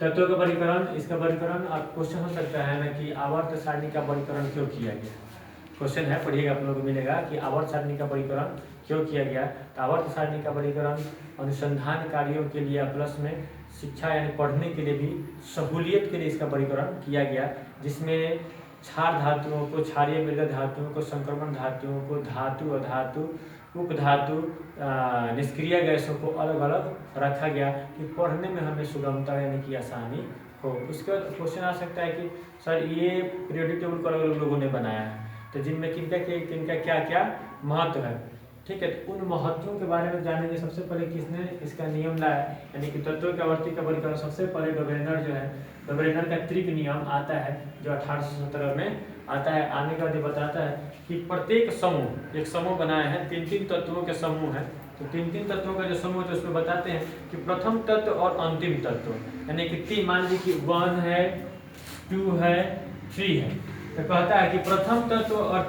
तत्वों का वर्गीकरण, इसका वर्गीकरण अब क्वेश्चन हो सकता है ना कि आवर्त सारणी का वर्गीकरण क्यों किया गया। क्वेश्चन है, पढ़िएगा, आप लोगों को मिलेगा कि आवर्त सारणी का वर्गीकरण क्यों किया गया। तो आवर्त सारणी का वर्गीकरण अनुसंधान कार्यों के लिए प्लस में शिक्षा यानी पढ़ने के लिए भी सहूलियत के लिए इसका वर्गीकरण किया गया, जिसमें क्षार धातुओं को, क्षारीय मृदा धातुओं को, संक्रमण धातुओं को, धातु, अधातु, उपधातु, निष्क्रिय गैसों को अलग अलग रखा गया कि पढ़ने में हमें सुगमता यानी कि आसानी हो। उसके बाद क्वेश्चन आ सकता है कि सर ये पीरियोडिक टेबल को अलग अलग लोगों ने बनाया है, तो जिनमें किनका क्या क्या महत्व है। ठीक है, तो उन महत्वों के बारे में जानेंगे। सबसे पहले किसने इसका नियम लाया, यानी कि तत्वों की आवर्ती का वर्गीकरण सबसे पहले डोबरेनर जो है, डोबरेनर का त्रिक नियम आता है जो 1817 में आता है। आने के बाद ये बताता है कि प्रत्येक समूह, एक समूह बनाया है, 3-3 तत्वों के समूह है, तो 3-3 तत्वों का जो समूह है तो उसमें बताते हैं कि प्रथम तत्व और अंतिम तत्व, यानी कि 3, मान लीजिए कि 1 है, 2 है, 3 है, तो कहता है कि प्रथम तत्व और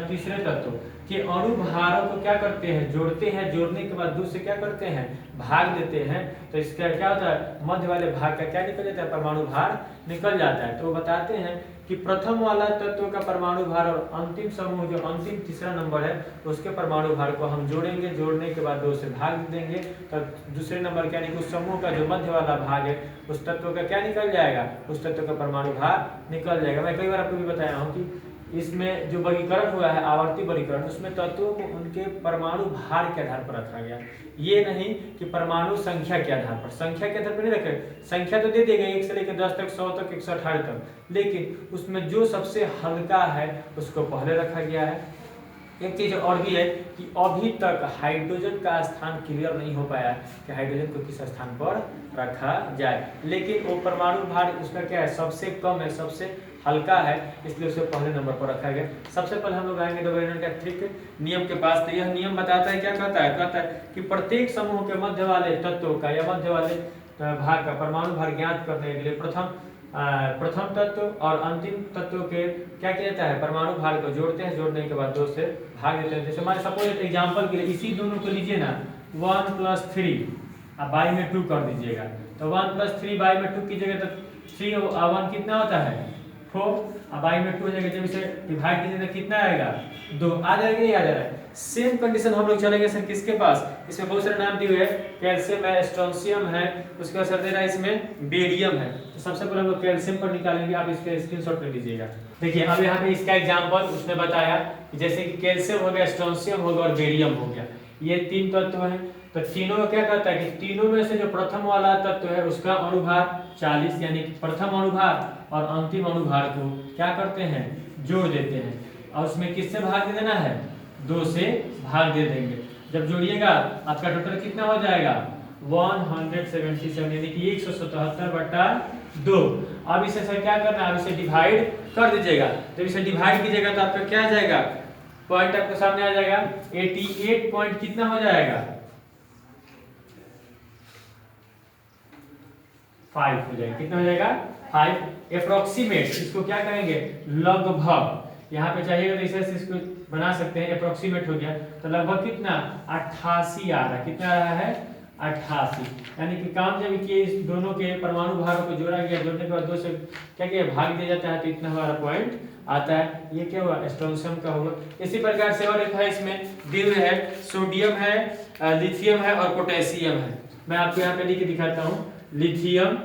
तीसरे तत्व के अणुभारों को क्या करते हैं, जोड़ते हैं, जोड़ने के बाद दूसरे क्या करते हैं, भाग देते हैं, तो इसका क्या होता है, मध्य वाले भाग का क्या निकल जाता है, परमाणु भार निकल जाता है। तो वो बताते हैं कि प्रथम वाला तत्व का परमाणु भार और अंतिम समूह जो अंतिम तीसरा नंबर है उसके परमाणु भार को हम जोड़ेंगे, जोड़ने के बाद 2 से भाग देंगे, तो दूसरे नंबर यानी कि उस समूह का जो मध्य वाला भाग है उस तत्व का क्या निकल जाएगा, उस तत्व का परमाणु भार निकल जाएगा। मैं कई बार आपको भी बताया हूँ कि इसमें जो वर्गीकरण हुआ है आवर्ती वर्गीकरण, उसमें तत्वों को उनके परमाणु भार के आधार पर रखा गया, ये नहीं कि परमाणु संख्या के आधार पर। संख्या के आधार पर नहीं रखे, संख्या तो दे देगा 1 से लेकर 10 तक, 100 तक, 118 तक, लेकिन उसमें जो सबसे हल्का है उसको पहले रखा गया है। एक चीज और भी है कि अभी तक हाइड्रोजन का स्थान क्लियर नहीं हो पाया कि हाइड्रोजन को किस स्थान पर रखा जाए, लेकिन वो परमाणु भार उसका क्या है, सबसे कम है, सबसे हल्का है, इसलिए उसे पहले नंबर पर रखा गया। सबसे पहले हम लोग आएंगे डोबरेनर का त्रिक नियम के पास। तो यह नियम बताता है, क्या कहता है, कहता है कि प्रत्येक समूह के मध्य वाले तत्वों का या मध्य वाले भाग का परमाणु भार ज्ञात करने के लिए प्रथम तत्व और अंतिम तत्व के क्या किया जाता है, परमाणु भार को जोड़ते हैं, जोड़ने के बाद 2 से भाग देते हैं। जैसे हमारे सपोज एग्जाम्पल के लिए इसी दोनों को लीजिए ना, 1 + 3 अब बाई में 2 कर दीजिएगा, तो 1 + 3 बाई में 2 कीजिएगा तो 3 और 1 कितना होता है, 4, अब बाई में 2 हो जाएगा, जब इसे डिवाइड कीजिए तो कितना आएगा, 2 आ जाएगा, नहीं आ जा रहा है। सेम कंडीशन हम लोग चलेंगे सर किसके पास, इसमें बहुत सारे नाम दिए हुए हैं, कैल्शियम है, स्ट्रोंशियम है, उसके बाद सर दे रहा है इसमें बेरियम है। तो सबसे पहले हम लोग कैल्शियम पर निकालेंगे, आप इसके स्क्रीनशॉट ले लीजिएगा। देखिए अब यहाँ पे इसका एग्जांपल उसने बताया कि जैसे कि कैल्शियम हो गया, स्ट्रोंशियम हो गया और बेरियम हो गया, ये 3 तत्व हैं। तो तीनों में क्या कहता है कि तीनों में से जो प्रथम वाला तत्व है उसका अणुभार 40, यानी कि प्रथम अणुभार और अंतिम अणुभार को क्या करते हैं, जोड़ देते हैं, और उसमें किससे भाग दे देना है, 2 से भाग दे देंगे। जब जोड़िएगा आपका टोटल कितना हो जाएगा, 177, यानी कि 177/2। अब इसे सर क्या करना है, अब इसे डिवाइड कर दीजिएगा। जब इसे डिवाइड कीजिएगा तो आपका क्या आ जाएगा, पॉइंट आपके सामने आ जाएगा 88 पॉइंट कितना हो जाएगा, 5 हो जाएगा, कितना हो जाएगा, 5 अप्रोक्सीमेट। इसको क्या कहेंगे, लगभग, यहाँ पे चाहिएगा तो इसे इसको बना सकते हैं, अप्रोक्सीमेट हो गया, तो लगभग कितना 88 आ रहा है, कितना आ रहा है 88, यानी कि काम जब किए इस दोनों के परमाणु भारों को जोड़ा गया, जोड़ने के बाद 2 से क्या किया, भाग दिया जाता है, तो इतना हमारा पॉइंट आता है। ये क्या हुआ, स्ट्रोंशियम का होगा। इसी प्रकार से और एक है इसमें दिए हुए है, सोडियम है, लिथियम है और पोटेशियम है। मैं आपको यहाँ पे लिख के दिखाता हूँ। लिथियम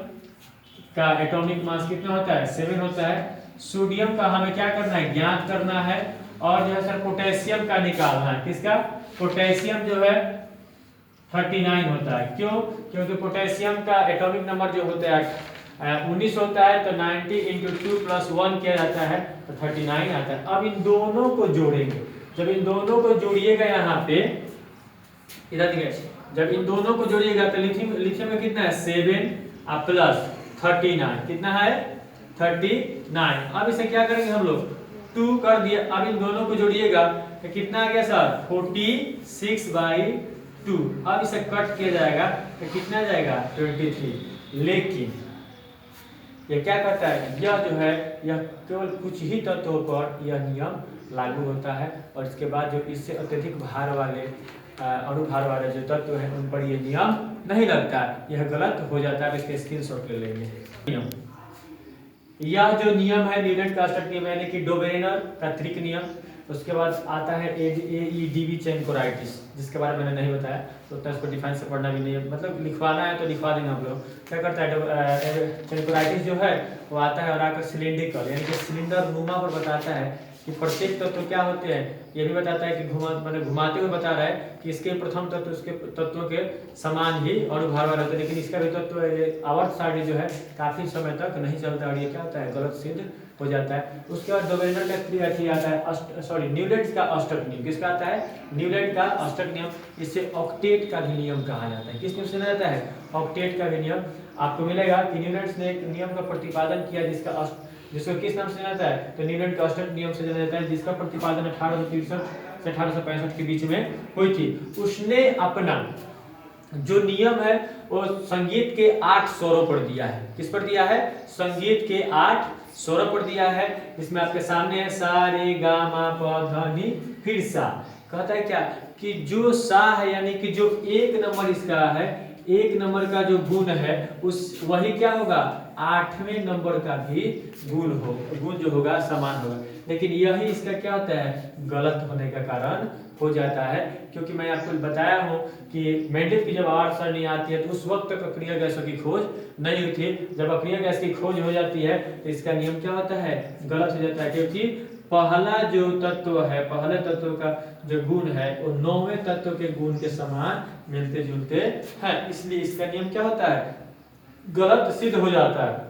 का एटॉमिक मास कितना होता है, 7 होता है। सोडियम का हमें क्या करना है, ज्ञात करना है, और जो है सर पोटेशियम का निकालना है। किसका, पोटेशियम जो है 39 होता है। क्यों, क्योंकि पोटेशियम का एटॉमिक नंबर जो होता है 19 होता है, तो 90 × 2 + 1 किया जाता है तो 39 आता है। अब इन दोनों को जोड़ेंगे, जब इन दोनों को जोड़िएगा यहाँ पे, इधर देखिए, जब इन दोनों को जोड़िएगा तो लिथियम में कितना है, 7 + 39 कितना है, 39। अब इसे क्या करेंगे हम लोग, 2 कर दिया। अब इन दोनों को जोड़िएगा तो कितना आ गया सर, 46/2। अब इसे कट किया जाएगा तो कितना जाएगा, 23। लेकिन ये क्या करता है, यह जो है यह केवल कुछ ही तत्वों पर यह नियम लागू होता है, और इसके बाद जो इससे अत्यधिक भार वाले अणुभार वाले जो तत्व है उन पर ये नियम नहीं लगता, यह गलत हो जाता है। इसके स्क्रीनशॉट ले लेंगे। नियम, यह जो नियम है न्यूटन का अष्टक नियम यानी कि डोबेरेनर का त्रिक नियम। उसके बाद आता है AEDV चेनकोराइटिस, जिसके बारे में मैंने नहीं बताया, तो उतना इसको डिफाइन से पढ़ना भी नहीं है, मतलब लिखवाना है तो लिखवा देंगे हम लोग। क्या करता है चेनकोराइटिस जो है वो आता है और आकर सिलिंड्रिकल यानी कि सिलेंडर नुमा पर बताता है कि प्रत्येक तत्व क्या होते हैं, ये भी बताता है कि घुमाते हुए बता रहा है कि इसके प्रथम तत्व उसके तत्वों के समान ही अणुभार वाले होते हैं, लेकिन इसका भी तत्व आवर्त सारणी जो है काफी समय तक नहीं चलता और ये क्या होता है गलत सिद्ध हो जाता है। उसके बाद डोबेरेनर का त्रिक आता है न्यूटन का अष्टक नियम। किसका आता है? न्यूटन का अष्टक नियम। इसे ऑक्टेट का भी नियम कहा जाता है। किस नियम से जाता है? ऑक्टेट का भी नियम। आपको मिलेगा कि न्यूटन ने एक नियम का प्रतिपादन किया जिसको किस नाम से जाता है? तो न्यूटन का अष्टक नियम से जाना जाता है, जिसका प्रतिपादन 1863 से 1865 के बीच में हुई थी। उसने अपना जो नियम है वो संगीत के 8 स्वरों पर दिया है। किस पर दिया है? संगीत के 8 स्वरों पर दिया है। इसमें आपके सामने है सा रे गा मा प ध नि फिर सा। कहता है क्या कि जो सा है यानी कि जो 1 नंबर इसका है, 1 नंबर का जो गुण है उस वही क्या होगा 8वें नंबर का भी गुण जो होगा समान होगा। लेकिन यही इसका क्या होता है गलत होने का कारण हो जाता है, क्योंकि मैं आपको बताया हूँ कि मेंडलीव की जब आवर्त सारणी आती है तो उस वक्त तक अक्रिय गैसों की खोज नहीं हुई थी। जब अक्रिय गैस की खोज हो जाती है तो इसका नियम क्या होता है गलत हो जाता है, क्योंकि पहला जो तत्व है, पहले तत्व का जो गुण है वो 9वें तत्व के गुण के समान मिलते जुलते हैं, इसलिए इसका नियम क्या होता है गलत सिद्ध हो जाता है।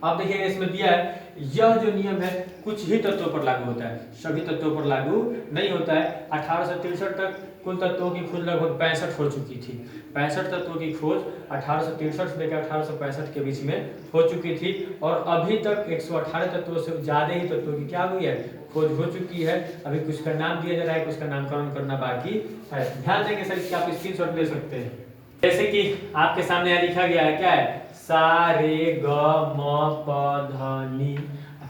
आप देखिएगा इसमें दिया है यह जो नियम है कुछ ही तत्वों पर लागू होता है, सभी तत्वों पर लागू नहीं होता है। 1863 तक कुल तत्वों की खोज लगभग 65 हो चुकी थी। 65 तत्वों की खोज 1863 से लेकर 1865 के बीच में हो चुकी थी और अभी तक 118 तत्वों से ज्यादा ही तत्वों की क्या हुई है खोज हो चुकी है। अभी कुछ का नाम दिया जा रहा है, कुछ का नामकरण करना बाकी है। ध्यान देंगे सर, इसके आप स्क्रीनशॉट ले सकते हैं। जैसे कि आपके सामने यहाँ लिखा गया है क्या है सा रे ग म प ध नि,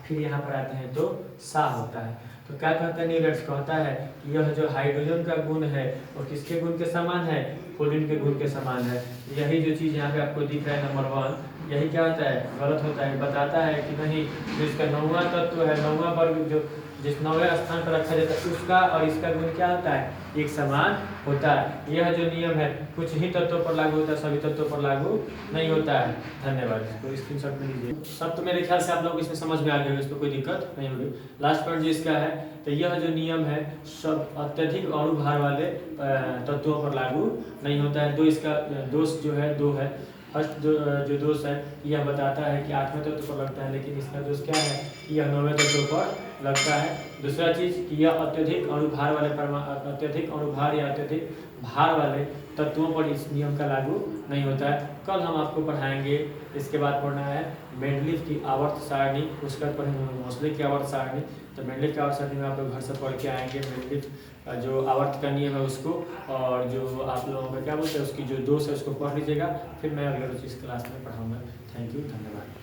फिर यहाँ पर आते हैं तो सा होता है। तो क्या कहता है न्यूटन कहता है कि यह जो हाइड्रोजन का गुण है वो किसके गुण के समान है फ्लोरीन के गुण के समान है। यही जो चीज यहाँ पे आपको दिख रहा है नंबर 1, यही क्या होता है गलत होता है। बताता है कि नहीं जो इसका 9वां तत्व है 9वां वर्ग जो जिस 9वें स्थान पर रखा जाता है उसका और इसका गुण क्या होता है एक समान होता है। यह जो नियम है कुछ ही तत्वों पर लागू होता है, सभी तत्वों पर लागू नहीं होता है। धन्यवाद। तो स्क्रीनशॉट में लीजिए। सब तो मेरे ख्याल से आप लोग इसमें समझ में आ गए, इस पर कोई दिक्कत नहीं होगी। लास्ट पॉइंट जो इसका है तो यह जो नियम है सब अत्यधिक अणुभार वाले तत्वों पर लागू नहीं होता है। इसका दोष जो है 2 है। फर्स्ट जो दोष है यह बताता है कि 8वें तत्व पर लगता है, लेकिन इसका दोष क्या है कि यह 9वें तत्व पर लगता है। दूसरा चीज कि यह अत्यधिक अणुभार या अत्यधिक भार वाले तत्वों पर इस नियम का लागू नहीं होता है। कल हम आपको पढ़ाएंगे, इसके बाद पढ़ना है मेंडलीव की आवर्त सारणी, उसके बाद पढ़ेंगे मोसले की आवर्त सारणी। तो मेंडलीव की आवर्त सारणी में आप लोग घर से पढ़ के आएंगे मेंडलीव जो आवर्त का नियम है उसको, और जो आप लोगों का क्या बोलते हैं उसकी जो दोष है उसको पढ़ लीजिएगा। फिर मैं अगले रोज इस क्लास में पढ़ाऊंगा। थैंक यू, धन्यवाद।